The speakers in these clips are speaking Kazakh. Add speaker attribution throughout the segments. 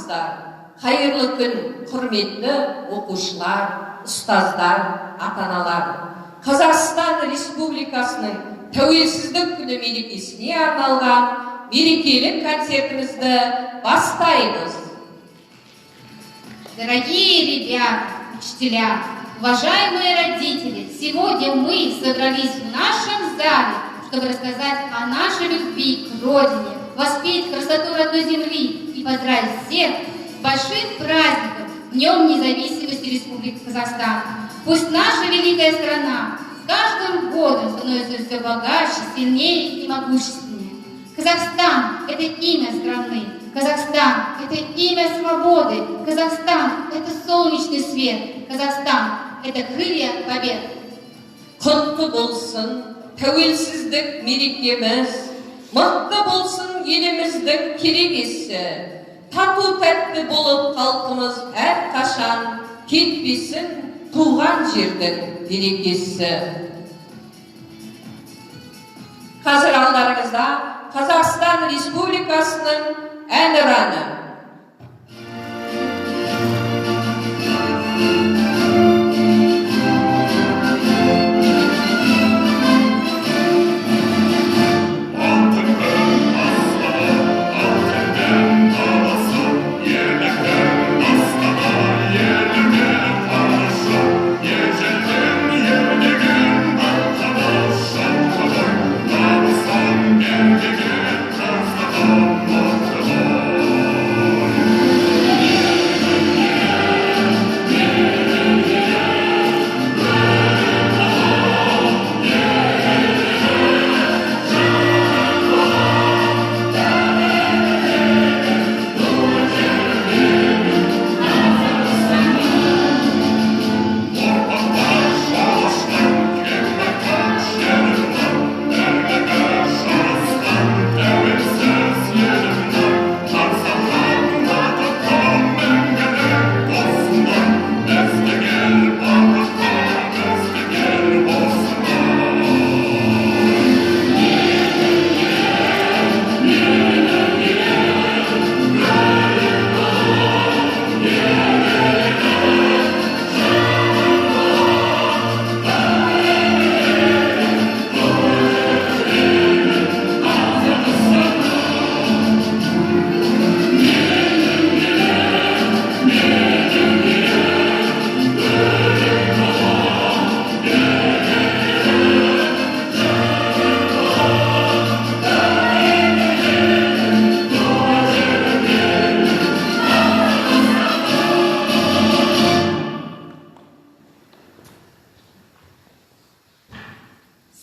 Speaker 1: армысыздар. Hayırlı күн, құрметті оқушылар, ұстаздар, ата-аналар. Қазақстан Республикасының тәуелсіздік күні мерекесіне арналған мерекелік концертімізді бастаймыз.
Speaker 2: Дорогие ребята, учителя, уважаемые родители, сегодня мы собрались в нашем зале, чтобы рассказать о нашей любви к родине, воспеть красоту родной земли и поздравить всех с большим праздником, Днем независимости Республики Казахстан. Пусть наша великая страна с каждым годом становится все богаче, сильнее и могущественнее. Казахстан – это имя страны. Казахстан – это имя свободы. Казахстан – это солнечный свет. Казахстан – это крылья победы.
Speaker 1: Құтты болсын тәуелсіздік мерекеміз, мықты болсын еліміздің керегесі. Тату тәтті болып халқымыз әрқашан кетпесін туған жердің берекесі. Қазір алдарыңызда Қазақстан Республикасының әнұраны.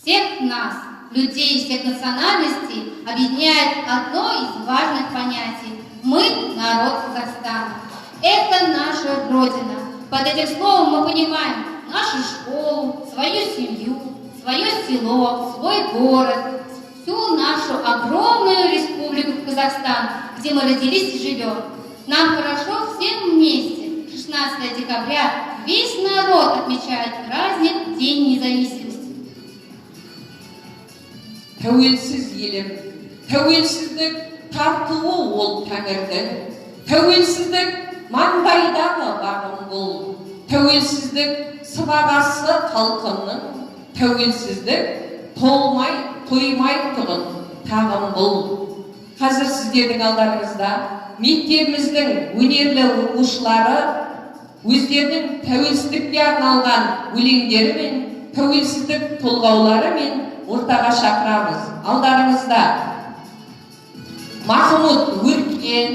Speaker 2: Всех нас, людей всех национальностей, объединяет одно из важных понятий. Мы – народ Казахстана. Это наша Родина. Под этим словом мы понимаем нашу школу, свою семью, свое село, свой город, всю нашу огромную республику Казахстан, где мы родились и живем. Нам хорошо всем вместе. 16 декабря весь народ отмечает праздник День независимости.
Speaker 1: Тәуелсіз елім, тәуелсіздік тартуы ол тәңірдің, тәуелсіздік маңдайдағы бағым бұл, тәуелсіздік сыбағасы халқымның, тәуелсіздік толмай, тоймайтұғын тағым бұл. Қазір сіздердің алдарыңызда мектебіміздің өнерлі оқушылары өздерінің тәуелсіздікке арналған өлеңдері мен тәуелсіздік толғаулары мен ортаға шақырамыз. Алдарыңызда Махмұт Өркен,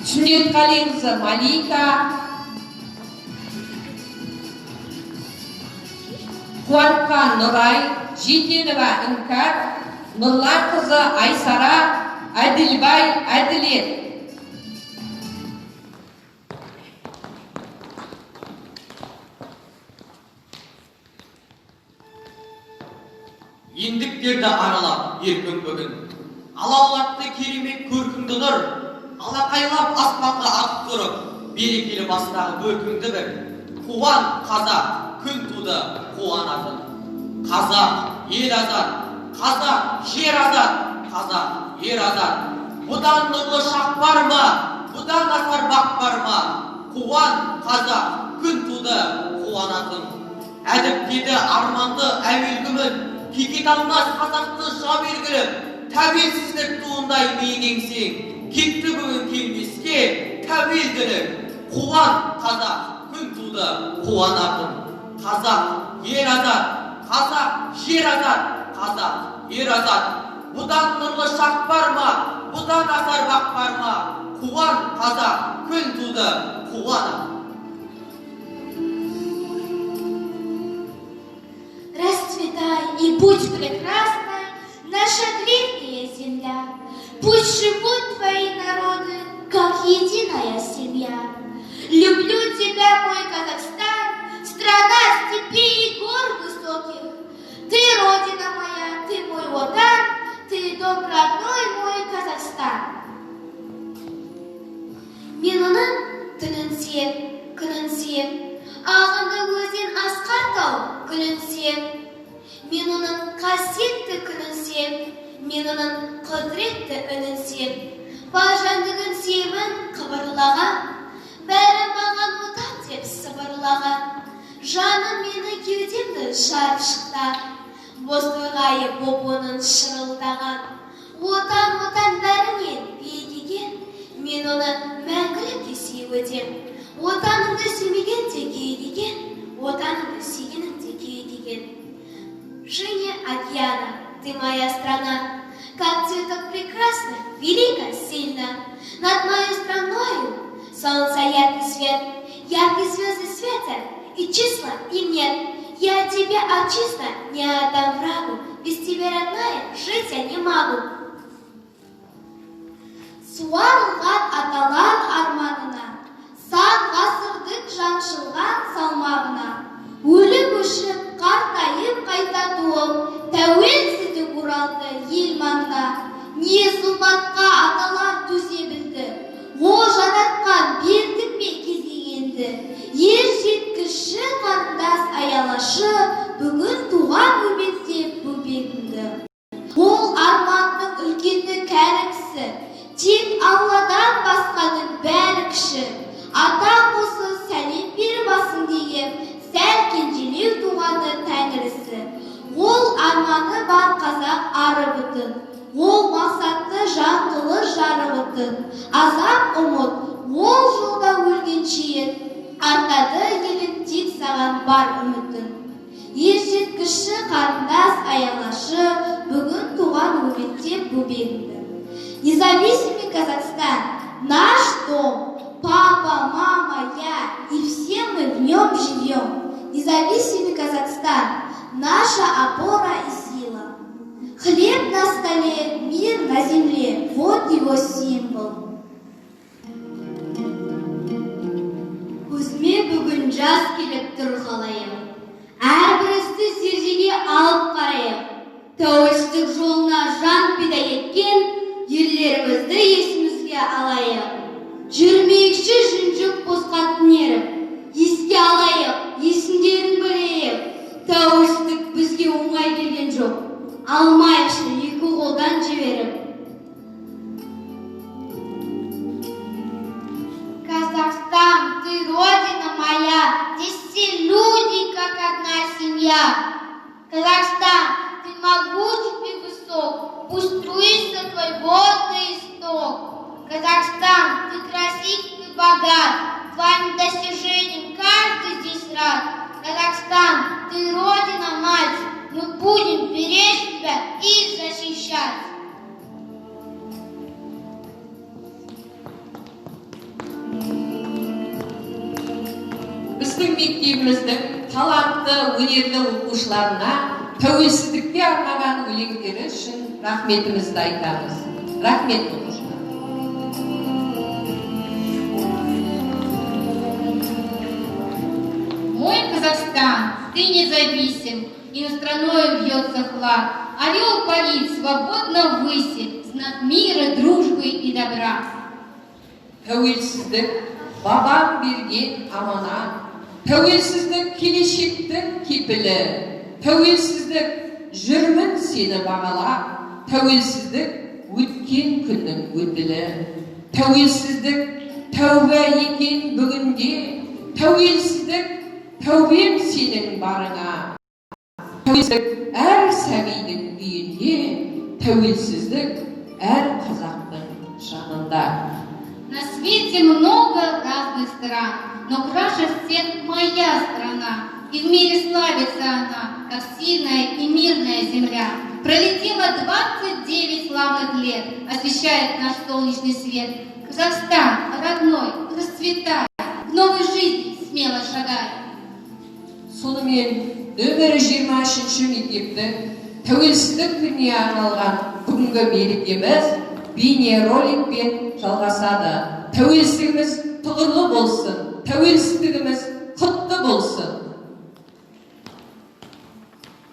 Speaker 1: Сүндетқалиқызы Малика, Қуантқан Нұрай, Жетенова Іңкар, Нұрланқызы Айсара, Әділбай Әділет.
Speaker 3: Ендіктерді аралап еркін бүгін, алаулатты керемет көркіңді нұр, алақайлап аспанға ақ тұрып, берекелі бастағы бөркіңді бір. Қуан қазақ, күн туды қуанатын. Қазақ ел азат, қазақ жер азат, қазақ ер азат. Бұдан нұрлы шақ бар ма? бұдан асар бақ бар ма? Қуан қазақ, күн туды қуанатын. Әдіптеді арманды әуелгімін, кекет алмас қазақты жа белгілі. Тәуелсіздік туындай меңеңсең, кетті бүгін келмеске тәуелділік. Қуан қазақ, күн туды қуанатын. Қазақ ер азат, қазақ жер азат, қазақ ер азат. Бұдан нұрлы шақ бар ма? Бұдан асар бақ бар ма? Қуан қазақ, күн туды қуанатын.
Speaker 4: Расцветай и будь прекрасной, наша древняя земля. Пусть живут твои народы, как единая семья. Люблю тебя, мой Казахстан, страна степей и гор высоких. Ты родина моя, ты мой отан, ты дом родной мой Казахстан. Мен оның түнін сен, күнін сен, ағынды өзен асқар тау күнін сен. Мен оның қасиетті күнін сен, мен оның құдіретті үнін сен. Бажандығын севін қыбырлаған, бәрі маған отан деп сыбырлаған. Жаным мені кеудемді жарып шықтан, боз тойғайы боп оның шырылдаған. Отан бәрінен биік екен, мен оны мәңгілікке сүйем. Отаныңды сүймеген де күйік екен, отаныңды сүйгенің де күйік екен. Женя океана, ты моя страна, как цветок прекрасный, велико, сильно. Над моей страною солнца яркий свет, яркие звезды светят, и числа им нет. Я тебя от числа не отдам врагу, без тебя, родная, жить я не могу. Суарылған аталар арманына, сан ғасырдың жаншылған салмағына, өліп өшіп, қартайып қайта туып, тәуелсіздік оралды ел маңына. Не зұлматқа аталар төзе білді, о жаратқан бердік пе кезегенді. Ер жеткіші қарындас аялашы, бүгін туған өбекте бөбегіңді. Ол арманның үлкенді кәрі кісі, тек Алладан басқаның бәрі кіші. Ата осы сәлем бер басын деген, сәл кенжелеу туғаны тәңірісі. Ол арманы бар қазақ ары бүтін, ол мақсатты жан қылыр жары бүтін. Азап ұмыт, ол жолда өлгенше, артады елін тек саған бар үмітін. Ер жеткіші қарындас аялашы, бүгін туған өбекте бөбегіңді. Независимый Казахстан, наш дом, папа, мама, я, и все мы в нем живем. Независимый Казахстан, наша опора и сила. Хлеб на столе, мир на земле, вот его символ. Көзіме бүгін жас келіп тұр қалайым, әрбірісті зердеге алып қарайым. Тәуелсіздік жолына жан пида еткен ерлерімізді есімізге алайық. Жүрмекші жүнжік босқатын еріп, еске алайық, есімдерін білейік. Тәуелсіздік бізге оңай келген жоқ, алмайықшы екі қолдан жіберіп. Казахстан, ты родина моя, здесь все люди, как одна семья. Казахстан, ты могуч и высок, пусть струится твой водный исток. Казахстан, ты красив и богат, твоим достижениям каждый здесь рад. Казахстан, ты родина мать, мы будем беречь тебя и защищать.
Speaker 1: Біздің мектебіміздің талантты өнерлі оқушыларына тәуелсіздікке арнаған өлеңдері үшін рахметімізді айтамыз. Рахмет оқушылар.
Speaker 2: Мой Казахстан, ты независим, и над страною вьется флаг. Орел парит свободно ввыси, знак мира, дружбы и добра.
Speaker 1: Тәуелсіздік бабам берген аманат. Тәуелсіздік келешектің кепілі. Тәуелсіздік жүрмін сені бағалап. Тәуелсіздік өткен күннің өтілі. Тәуелсіздік тәуба екен бүгінде, тәуелсіздік тәубем сенің барыңа. Тәуелсіздік әр сәбидің үйінде, тәуелсіздік әр қазақтың жанында.
Speaker 2: На свете много разных стран, но краше всех моя страна. И в мире славится она, как сильная и мирная земля. Пролетело 29 славных лет, освещает наш солнечный свет. Казахстан, родной, расцветай, в новой жизни смело шагай.
Speaker 1: Сонымен нөмірі 23-ші мектепті тәуелсіздік күніне арналған бүгінгі мерекеміз бейнероликпен жалғасады. Тәуелсіздігіміз тұғырлы болсын, тәуелсіздігіміз құтты болсын.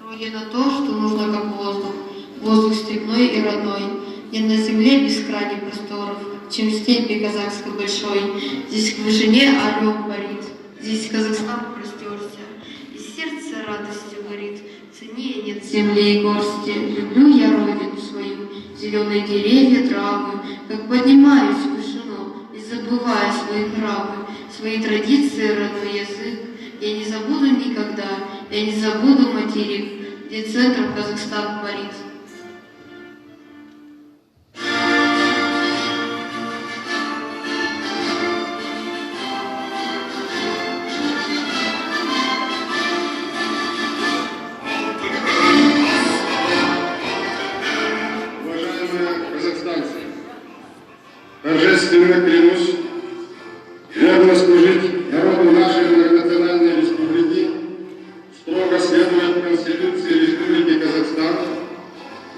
Speaker 5: Родина то, что нужно как воздух, воздух степной и родной. Нет на земле бескрайних просторов, чем в степи казахской большой. Здесь в вышине орел парит, здесь Казахстан простерся, и сердце радостью горит. Цене нет земли и горсти, люблю я родину свою, зеленые деревья, травы, как поднимаюсь в вышину, не забывая свои правы, свои традиции, родной язык. Я не забуду никогда, я не забуду материк, где центром Казахстан парит.
Speaker 6: Торжественно клянусь верно служить народу нашей многонациональной республики, строго следовать Конституции Республики Казахстан,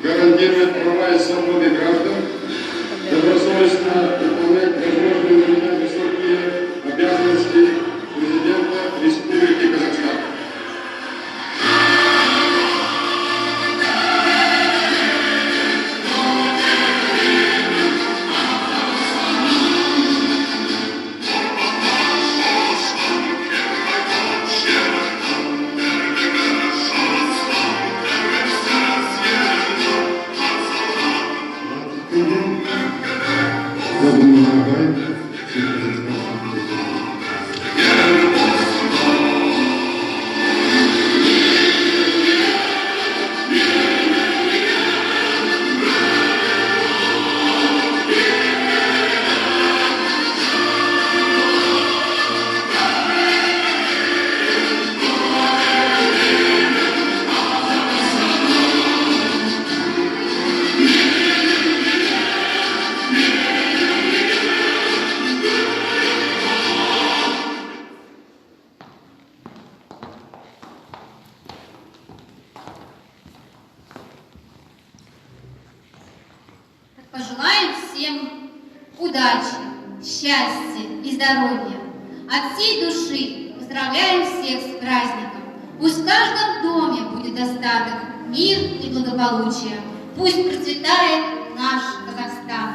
Speaker 6: гарантировать права и свободы граждан, добросовестно выполнять возможные для меня высокие обязанности президента Республики Казахстан.
Speaker 2: Пожелаем всем удачи, счастья и здоровья. От всей души поздравляем всех с праздником. Пусть в каждом доме будет достаток, мир и благополучие. Пусть процветает наш Казахстан.